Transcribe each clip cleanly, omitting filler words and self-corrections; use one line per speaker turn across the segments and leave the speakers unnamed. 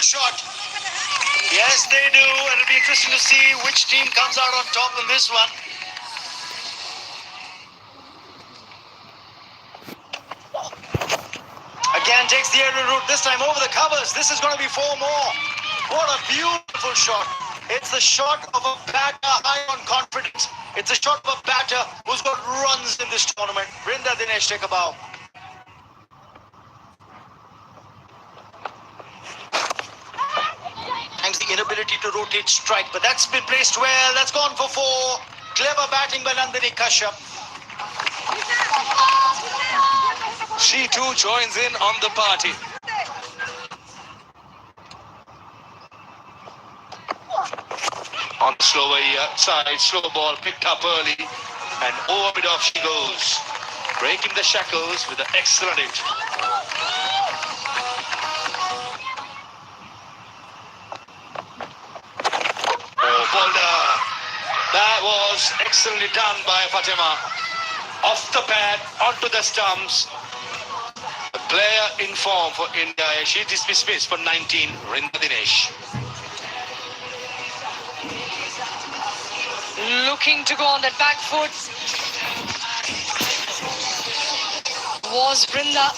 beautiful shot. Yes, they do. And it'll be interesting to see which team comes out on top in this one. Again, takes the aerial route, this time over the covers. This is going to be 4 more. What a beautiful shot. It's the shot of a batter high on confidence. It's a shot of a batter who's got runs in this tournament. Brinda Dinesh, take a bow. Thanks the inability to rotate strike, but that's been placed well. That's gone for 4. Clever batting by Nandini Kashyap.
She too joins in on the party. On the slower side, slow ball picked up early, and over mid off she goes, breaking the shackles with an excellent hit. Oh, bowler! That was excellently done by Fatima. Off the pad, onto the stumps. The player in form for India. She dismissed for 19, Brinda Dinesh.
Looking to go on that back foot was Brinda.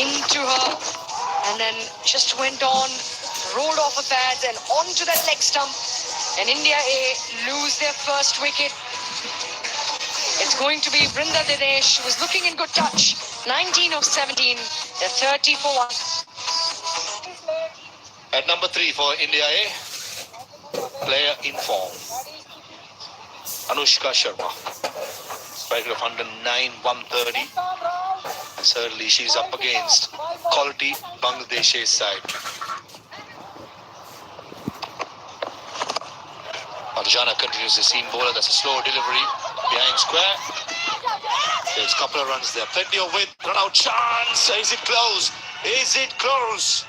Into her, and then just went on, rolled off her pads and onto that leg stump, and India A lose their first wicket. It's going to be Brinda Dinesh, who was looking in good touch. 19 of 17, they're 30 for 1.
At number 3 for India A, player in form, Anushka Sharma. Striker of 109, 130. And certainly she's up against quality Bangladesh side. Arjana continues the seam bowler. That's a slow delivery behind square. There's a couple of runs there. Plenty of width. Run out chance. Is it close? Is it close?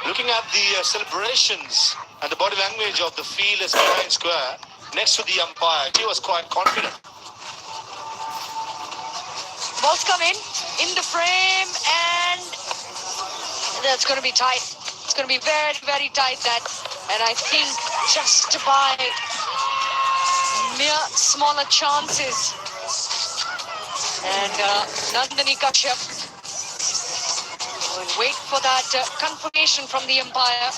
Looking at the celebrations and the body language of the fielders behind square, next to the umpire, she was quite confident.
Ball's come in the frame, and that's going to be tight. It's going to be very, very tight, that. And I think just by mere smaller chances. And Nandini Kashyap will wait for that confirmation from the umpire.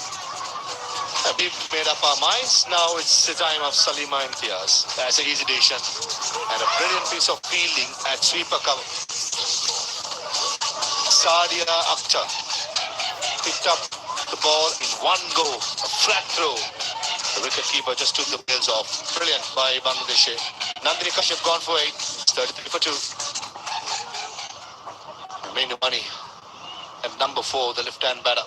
We've made up our minds. Now it's the time of Salima Imtiaz. That's an easy decision. And a brilliant piece of fielding at sweeper cover. Sadia Akhtar picked up the ball in one go. A flat throw. The wicketkeeper just took the bails off. Brilliant by Bangladesh. Nandini Kashyap gone for 8. It's 33 for 2. Main money. And number 4, the left-hand batter,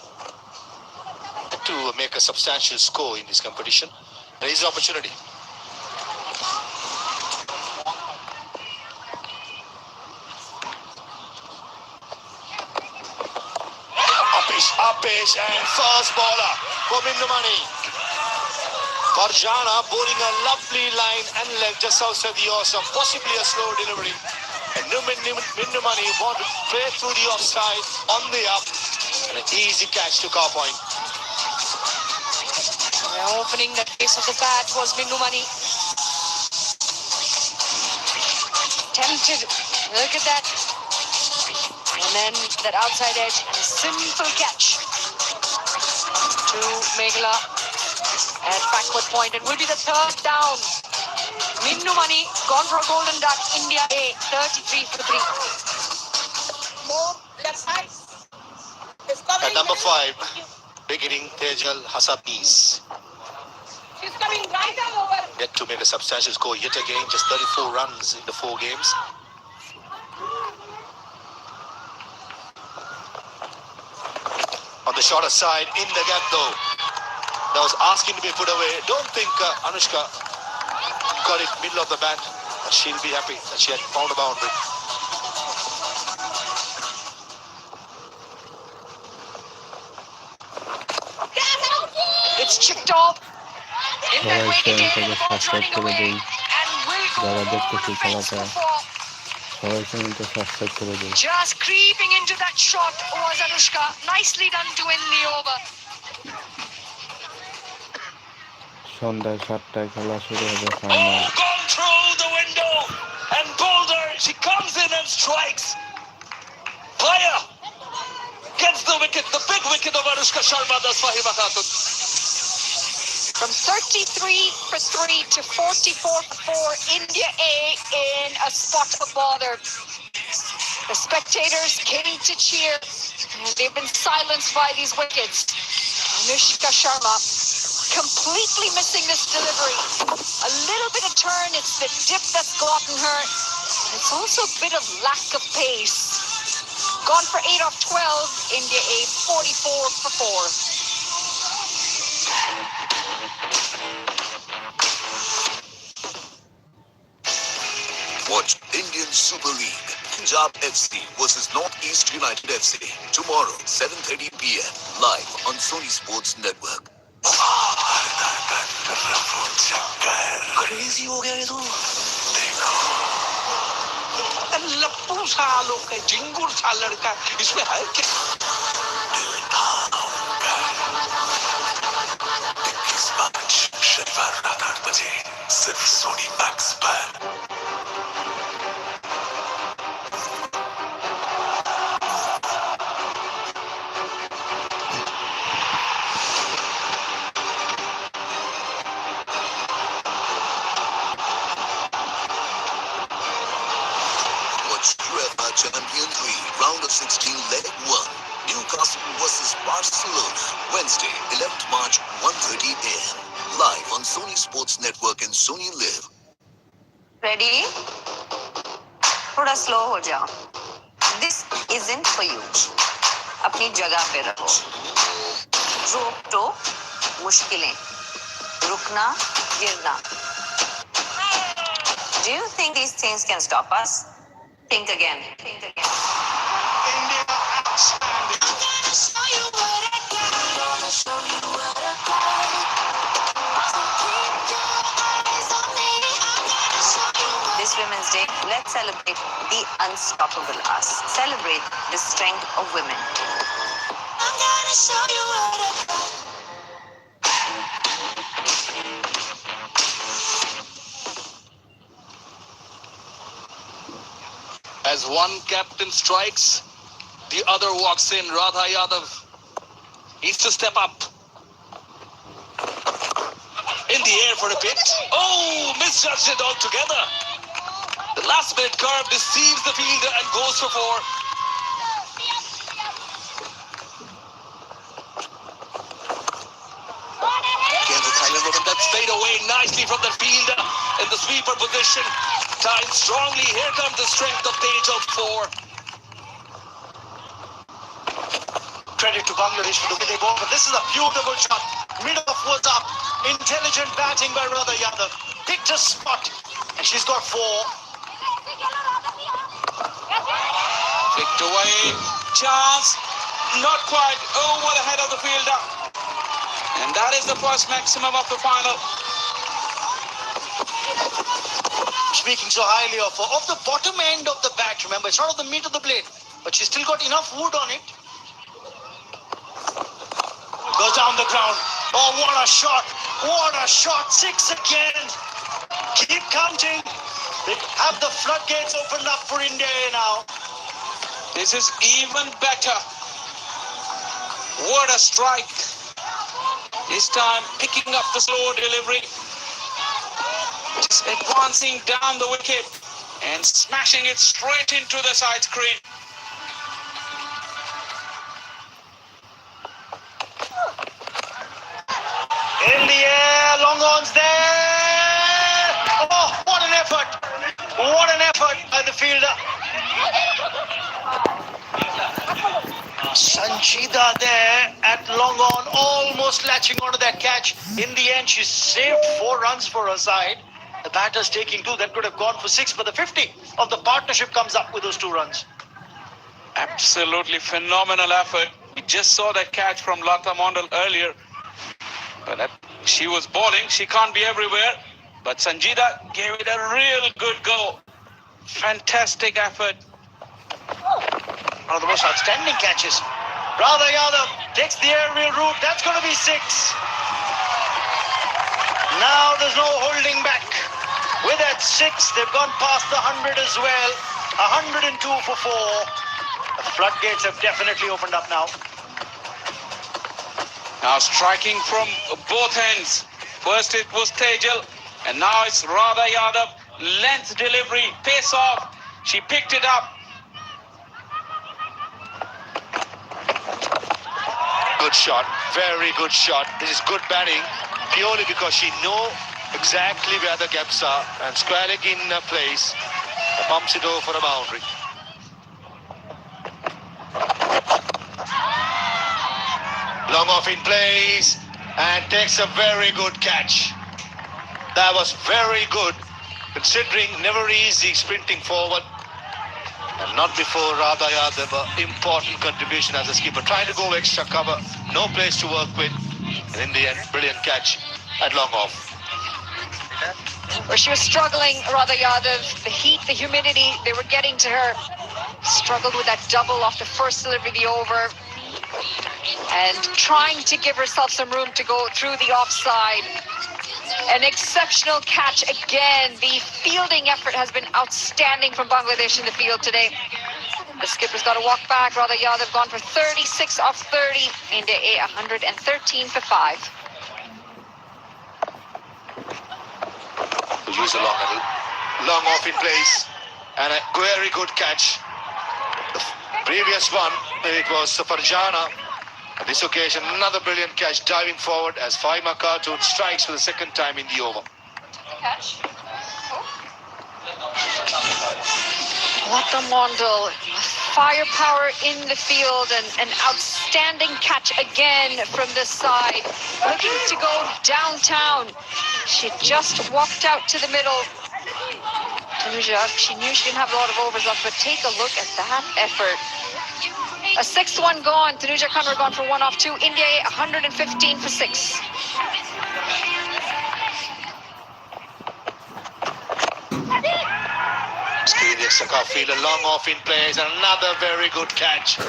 to make a substantial score in this competition. There is an opportunity. Upish and first bowler for Mindumani. Farjana bowling a lovely line and leg just outside the awesome, possibly a slow delivery. And Mindumani want to play through the offside on the up, and an easy catch to car point.
Opening the face of the bat was Mindumani. Tempted. Look at that. And then that outside edge. And a simple catch to Meghla at backward point. It will be the 3rd down. Mindumani gone for a golden duck. India A 33 for 3.
At number 5, beginning Tejal Hassabis.
She's coming right over.
Yet to make a substantial score yet again, just 34 runs in the 4 games. On the shorter side, in the gap though. That was asking to be put away. Don't think Anushka got it middle of the bat. But she'll be happy that she had found a boundary.
It's chipped off. In that waiting area, the ball's running away. And will go over for
সবাইকে কিন্তু subscribe করে দিন।
Just creeping into that shot was Anushka. Nicely done to win the over.
সন্ধ্যায় 7টায় খেলা শুরু হবে
Oh,
final.
gone through the window. And Boulder, she comes in and strikes. Fire. Gets the wicket, the big wicket of Anushka Sharma, the Sahiba Khatun.
From 33 for 3 to 44 for 4, India A in a spot of bother. The spectators came to cheer, and they've been silenced by these wickets. Anushka Sharma completely missing this delivery. A little bit of turn, it's the dip that's gotten her. It's also a bit of lack of pace. Gone for 8 off 12, India A 44 for 4.
Watch Indian Super League, Punjab FC versus Northeast United FC tomorrow 7:30 p.m. live on Sony Sports Network.
Crazy हो गया ये तो। लप्पू सा लोग का जिंगुर सा लड़का इसमें है क्या?
इस मैच शनिवार रात 8 बजे सिर्फ सोनी मैक्स पर। UEFA Champions League Round of 16 Leg 1 Newcastle versus Barcelona Wednesday 11th March 1:30 a.m. live on Sony Sports Network and Sony Live.
Ready? थोड़ा स्लो हो जाओ. This isn't for you. अपनी जगह पे रहो. रोक टोक मुश्किलें. रुकना गिरना. Do you think these things can stop us? Think again. Think again.
India outstanding.
This Women's Day, let's celebrate the unstoppable us. Celebrate the strength of women.
As one captain strikes, the other walks in. Radha Yadav needs to step up. In the air for a bit. Oh, misjudged it altogether. The last minute curve deceives the fielder and goes for 4. That's played away nicely from the fielder in the sweeper position. Tied strongly. Here comes the strength of Tej of 4.
Credit to Bangladesh for the way they ball, but this is a beautiful shot. Mid-off was up. Intelligent batting by Radha Yadav. Picked a spot, and she's got 4.
Picked away. Chance. Not quite over the head of the fielder. And that is the first maximum of the final.
Speaking so highly of her. Off the bottom end of the bat, remember, it's not of the meat of the blade, but she's still got enough wood on it. Goes down the ground. Oh, what a shot. What a shot. 6 again. Keep counting. They have the floodgates opened up for India now.
This is even better. What a strike. This time picking up the slow delivery. Just advancing down the wicket and smashing it straight into the side screen.
In the air, long on's there. Oh, what an effort. What an effort by the fielder. Sanjida there at long on, almost latching onto that catch. In the end, she saved 4 runs for her side. The batter's taking 2. That could have gone for 6, but the 50 of the partnership comes up with those 2 runs.
Absolutely phenomenal effort. We just saw that catch from Lata Mondal earlier. But she was bowling. She can't be everywhere. But Sanjida gave it a real good go.
Fantastic effort.
One of the most outstanding catches. Radha Yadav takes the aerial route. That's going to be 6. Now there's no holding back. With that 6, they've gone past the 100 as well. 102 for 4. The floodgates have definitely opened up now.
Now striking from both ends. First it was Tejal, and now it's Radha Yadav. Length delivery, pace off. She picked it up.
Good shot, very good shot. This is good batting purely because she knows exactly where the gaps are, and square leg in place, pumps it over for a boundary. Long off in place and takes a very good catch. That was very good, considering never easy sprinting forward. And not before Radha Yadav, important contribution as a skipper, trying to go extra cover, no place to work with, and in the end, brilliant catch at long off.
Where she was struggling, Radha Yadav, the heat, the humidity, they were getting to her. Struggled with that double off the first delivery of the over. And trying to give herself some room to go through the offside. An exceptional catch again. The fielding effort has been outstanding from Bangladesh in the field today. The skipper's got to walk back. Radha Yadav gone for 36 off 30. India A 113 for 5.
Use a long off in place and a very good catch. The previous one, it was Farjana. On this occasion, another brilliant catch, diving forward as Faima Khatun strikes for the second time in the over.
Catch. Lata Mondal, firepower in the field, and an outstanding catch again from this side. Looking to go downtown. She just walked out to the middle. Tanuja, she knew she didn't have a lot of overs left, but take a look at that effort. A 6th one gone. Tanuja Kanwar gone for 1 off 2. India 115 for 6.
Field a long off in place and another very good catch.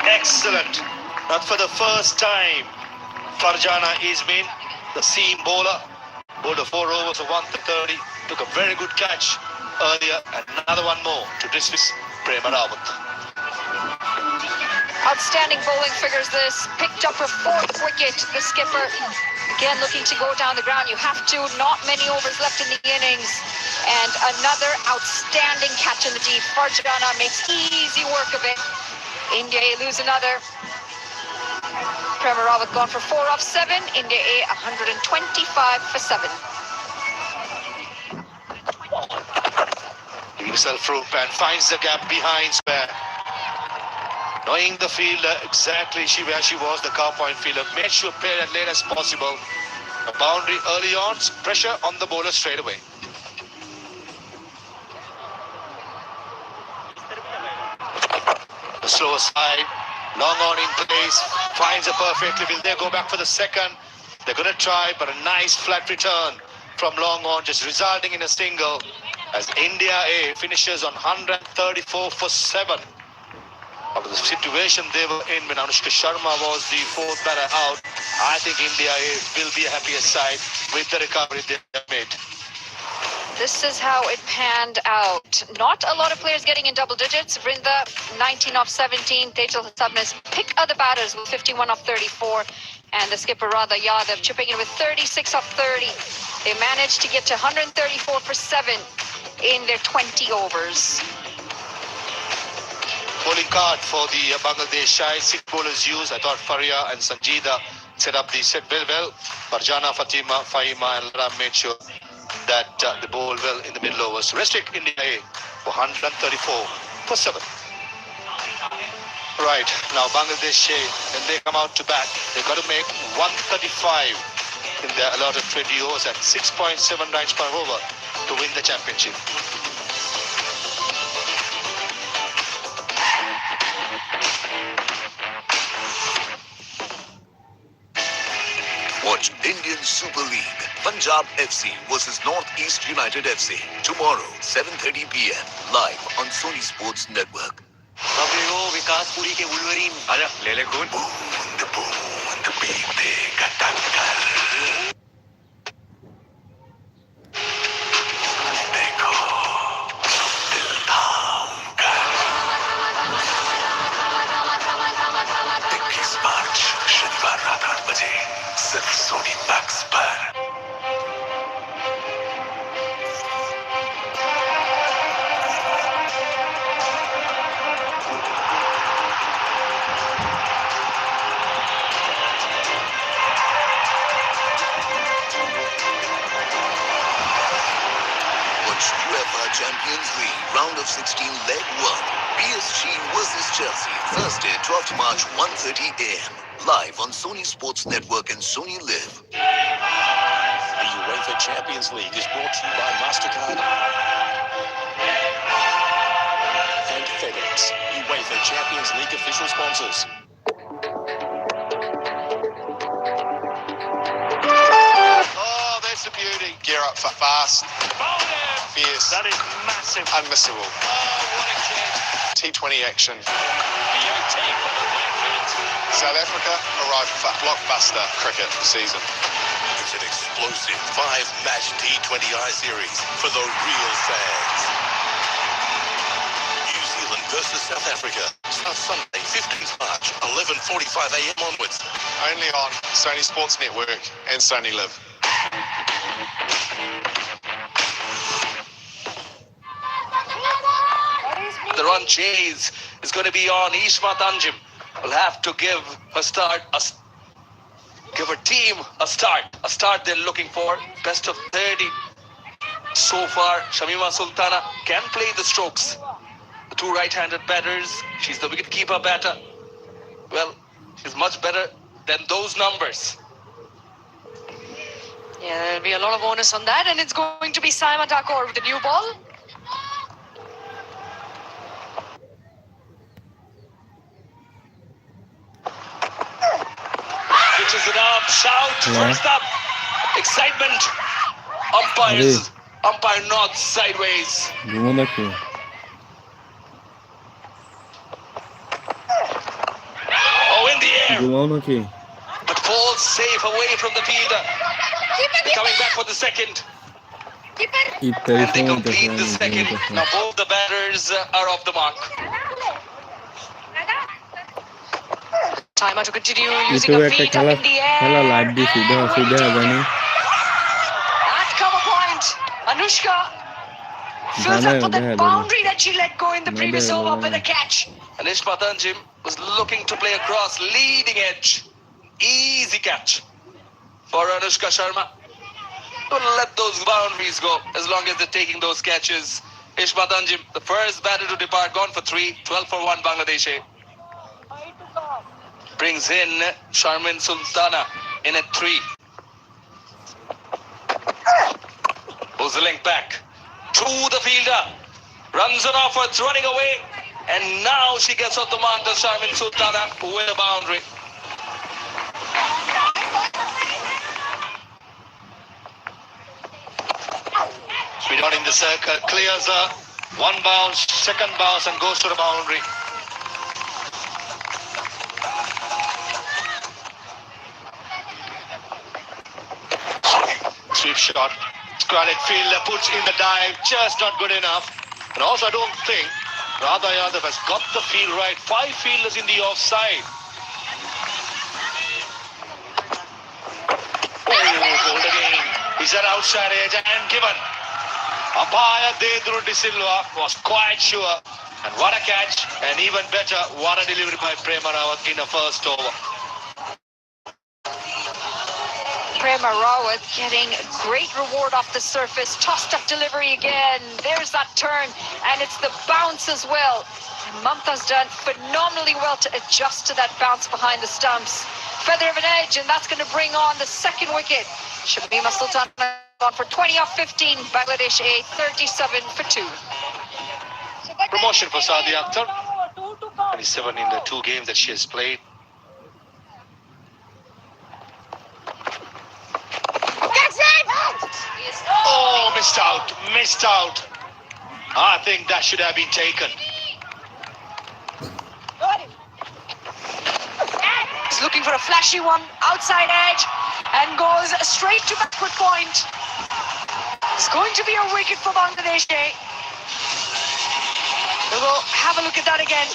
Excellent. Not for the first time. Farjana Ismin, the seam bowler, bowled a 4 overs of 130. Took a very good catch earlier and another one more to dismiss Prema Rawat.
Outstanding bowling figures this. Picked up her 4th wicket, the skipper. Again, looking to go down the ground. You have to. Not many overs left in the innings. And another outstanding catch in the deep. Farjana makes easy work of it. India A lose another. Prema Rawat gone for 4 off 7. India A 125 for 7.
Gives himself room and finds the gap behind square. Knowing the fielder exactly where she was, the cow point fielder, made sure play as late as possible. A boundary early on, pressure on the bowler straight away. The slower side, long on in place, finds it perfectly. Will they go back for the second? They're going to try, but a nice flat return from long on, just resulting in a single as India A finishes on 134 for 7. Out of the situation they were in when Anushka Sharma was the 4th batter out, I think India A will be a happier side with the recovery they have made.
This is how it panned out. Not a lot of players getting in double digits. Vrinda, 19 off 17. Tejal Sabnis pick other batters with 51 off 34. And the skipper Radha Yadav chipping in with 36 off 30. They managed to get to 134 for 7 in their 20 overs.
Bowling card for the Bangladesh side. 6 bowlers used. I thought Faria and Sanjida set up the set well. Farjana, Fatima, Faima and Lara made sure that they bowl well in the middle overs. Restrict India A for 134 for 7. Right, now Bangladesh A, when they come out to bat, they've got to make 135 in their allotted 20 overs at 6.7 runs per over to win the championship.
Watch Indian Super League Punjab FC versus Northeast United FC. Tomorrow, 7:30 p.m. Live on Sony Sports Network.
विकास पुरी के Wolverine आजा ले ले खून
Boond beate katankar. देखो दिल थाम कर. 21 मार्च शनिवार रात 8 बजे सिर्फ सोनी मैक्स पर. UEFA Champions League Round of 16 Leg 1. PSG versus Chelsea. Thursday, 12th March, 1:30 a.m. Live on Sony Sports Network and Sony Live.
The UEFA Champions League is brought to you by MasterCard and FedEx, UEFA Champions League official sponsors.
Oh, that's a beauty. Gear up for fast. Fierce.
That is massive.
Unmissable.
Oh, what a catch.
T20 action.
Beauty for the Black
South Africa arrived for blockbuster cricket season.
It's an explosive 5-match T20I series for the real fans. New Zealand versus South Africa. Starts Sunday, 15th March, 11:45 a.m. onwards.
Only on Sony Sports Network and Sony Live.
The run chase is going to be on. Ishma Tanjim will have to give her team a start they're looking for. Best of 30 so far. Shamima Sultana can play the strokes. The two right-handed batters. She's the wicket-keeper batter. Well, she's much better than those numbers.
Yeah, there'll be a lot of onus on that, and it's going to be Saima Thakur with the new ball.
Pitches it up, shout, first up, excitement. Umpire nods sideways.
ঘুমো নাকি
Oh, in the air,
ঘুমাও নাকি
but falls safe away from the fielder. Coming back for the second,
ইফতারি
and they
সময়
complete the second. Now both the batters are off the mark.
Timer to continue using
ইউটিউবে
her
একটা
feet up in the
খেলা
air.
Live দিছি দেখো সুবিধা জানি
At cover point, Anushka fills up for that boundary that she let go in the previous over with a catch.
And Ishma Tanjim was looking to play across, leading edge. Easy catch for Anushka Sharma. Don't let those boundaries go as long as they're taking those catches. Ishma Tanjim, the first batter to depart, gone for 3, 12 for 1 Bangladeshi. Brings in Sharmin Sultana in at 3. Pulls the link back to the fielder. Runs it off, it's running away. And now she gets off the mark to Sharmin Sultana with a boundary.
Speed on in the circle, clears her. One bounce, second bounce, and goes to the boundary. Sweep shot. Squared fielder puts in the dive, just not good enough. And also, I don't think Radha Yadav has got the field right. 5 fielders in the offside. Oh, hold again. He's at outside edge and given. Umpire Dedru De Silva was quite sure. And what a catch. And even better, what a delivery by Prema Rawat in the first over.
Prema Rawat getting great reward off the surface. Tossed up delivery again. There's that turn. And it's the bounce as well. And Mamta's done phenomenally well to adjust to that bounce behind the stumps. Feather of an edge, and that's going to bring on the second wicket. Shamima Sultana on for 20 off 15. Bangladesh A 37 for 2.
Promotion for Sadia Akhtar. 27 in the 2 games that she has played.
That's it!
missed out. I think that should have been taken.
He's looking for a flashy one, outside edge, and goes straight to backward point. It's going to be a wicket for Bangladesh. We'll go have a look at that again.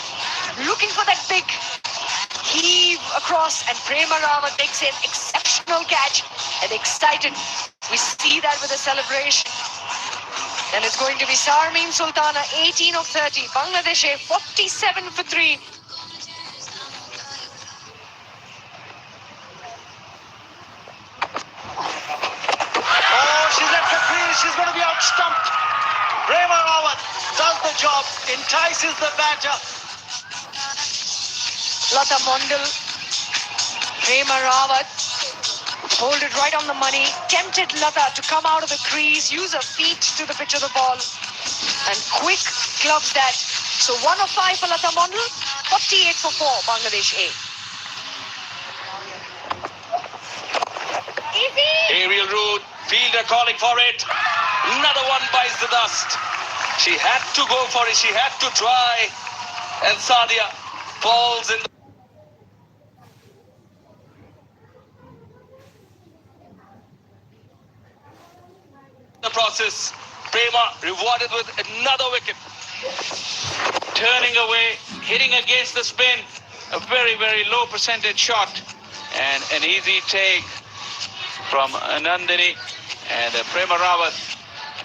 Looking for that big heave across, and Prema Rawat makes an exceptional catch, and excited. We see that with the celebration. And it's going to be Sarmeen Sultana, 18 of 30. Bangladesh 47 for 3.
Oh, she's at the crease. She's going to be out stumped. Prema Rawat does the job, entices the batter.
Lata Mondal, Prema Rawat, hold it right on the money. Tempted Lata to come out of the crease, use her feet to the pitch of the ball, and quick gloves that. So 1 of 5 for Lata Mondal, 48 for 4, Bangladesh A.
Aerial route, fielder calling for it. Another one bites the dust. She had to go for it, she had to try. And Sadia falls in the process. Prema rewarded with another wicket. Turning away, hitting against the spin. A very, very low percentage shot. And an easy take from Nandini. And Prema Rawat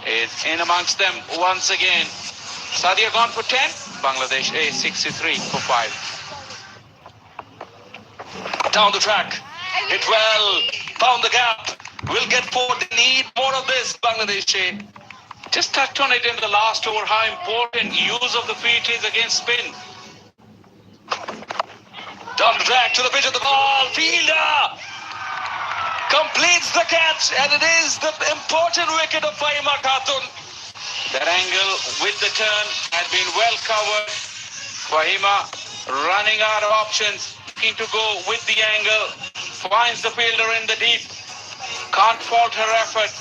is in amongst them once again. Sadia gone for 10. Bangladesh A 63 for 5. Down the track. Hit well. Found the gap. Will get 4. They need more of this, Bangladesh A. Just touched on it in the last over how important use of the feet is against spin. Down the track to the pitch of the ball. Fielder completes the catch, and it is the important wicket of Fahima Khatun. That angle with the turn had been well covered. Fahima running out of options, looking to go with the angle, finds the fielder in the deep. Can't fault her effort,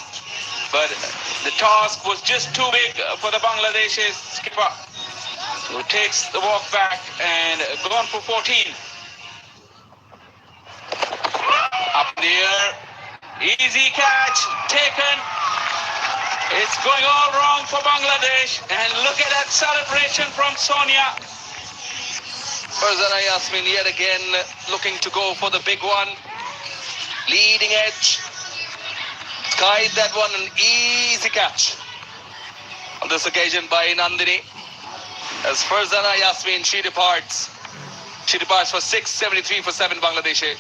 but the task was just too big for the Bangladesh skipper, who takes the walk back and gone for 14. Up in the air, easy catch, taken. It's going all wrong for Bangladesh, and look at that celebration from Sonia. Farzana Yasmin yet again looking to go for the big one. Leading edge. Skied that one, an easy catch on this occasion by Nandini. As Farzana Yasmin, she departs. She departs for 6, 73 for 7 Bangladesh.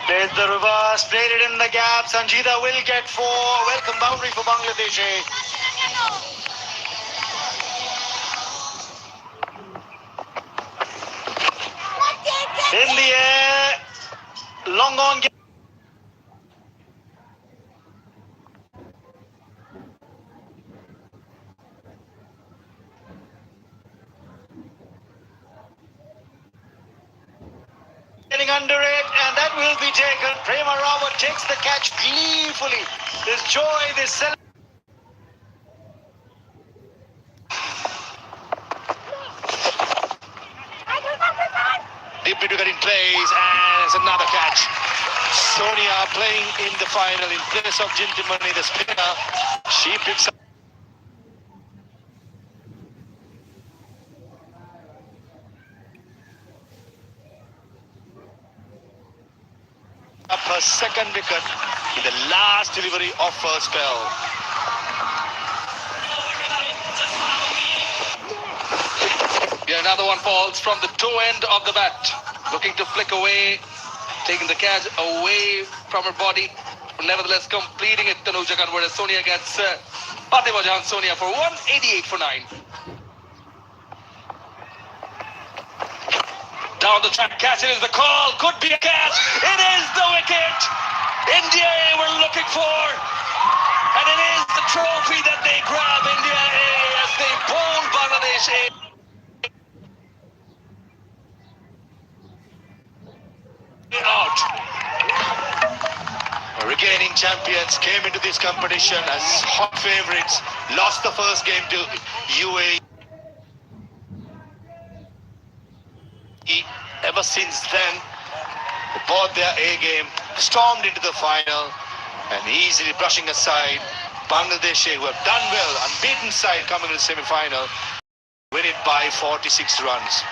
There's the reverse, played it in the gap. Sanjida will get 4. Welcome boundary for Bangladesh. In the air, long on. Getting under it, and that will be taken. Prema Rawat takes the catch gleefully. This joy, this celebration.
Deeply to get in place, and it's another catch. Sonia playing in the final in place of Jintimani, the spinner. She picks up her second wicket in the last delivery of her spell.
Yeah, another one falls from the toe end of the bat. Looking to flick away, taking the catch away from her body. Nevertheless, completing it, Tanuja Kanwar, as Sonia gets Fatima Jahan Sonia for 188 for 9. Down the track, catch, it is the call. Could be a catch. It is the wicket. India A were looking for. And it is the trophy that they grab, India A, as they bowl Bangladesh A. Out.
champions came into this competition as hot favourites, lost the first game to UAE. Ever since then, they brought their A game, stormed into the final, and easily brushing aside Bangladesh, who have done well, unbeaten side coming to the semi-final, win it by 46 runs.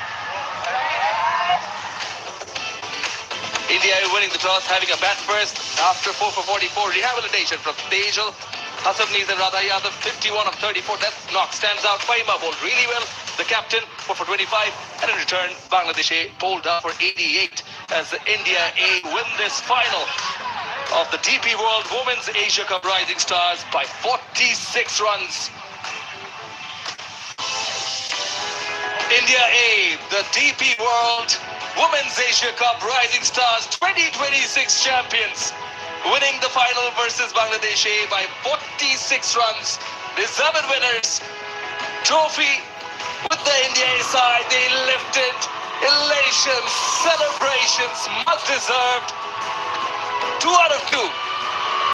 India winning the toss, having a bat first after 4 for 44. Rehabilitation from Tejal. Hasabneez and Radha Yadav, 51 of 34. That knock stands out. Faima bowled really well. The captain, 4 for 25. And in return, Bangladesh A bowled up for 88 as the India A win this final of the DP World Women's Asia Cup Rising Stars by 46 runs. India A, the DP World Women's Asia Cup Rising Stars 2026 champions, winning the final versus Bangladesh A by 46 runs. Deserved winners. Trophy with the India A side. They lifted. Elation, celebrations, much deserved. 2 out of 2.